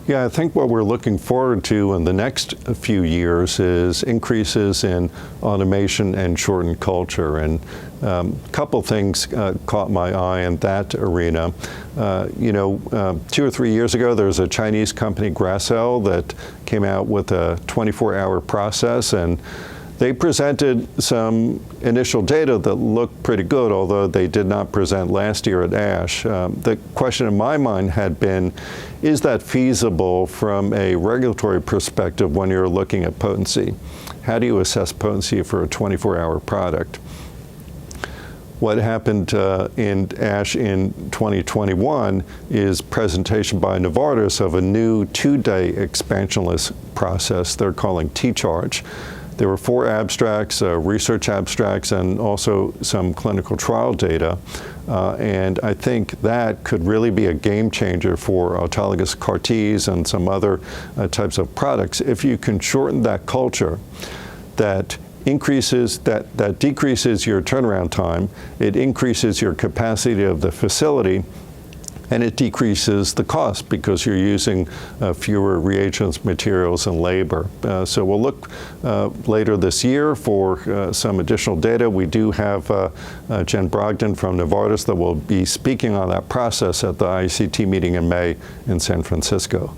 Yeah, I think what we're looking forward to in the next few years is increases in automation and shortened culture. And a couple things caught my eye in that arena. 2 or 3 years ago, there was a Chinese company, Gracell, that came out with a 24-hour process, and they presented some initial data that looked pretty good, although they did not present last year at ASH. The question in my mind had been, is that feasible from a regulatory perspective when you're looking at potency? How do you assess potency for a 24-hour product? What happened in ASH in 2021 is presentation by Novartis of a new 2-day expansionless process they're calling T-Charge. There were 4 abstracts, research abstracts, and also some clinical trial data. And I think that could really be a game changer for autologous CAR-Ts and some other types of products. If you can shorten that culture, that decreases your turnaround time, it increases your capacity of the facility, and it decreases the cost because you're using fewer reagents, materials, and labor. So we'll look later this year for some additional data. We do have Jen Brogdon from Novartis that will be speaking on that process at the ICT meeting in May in San Francisco.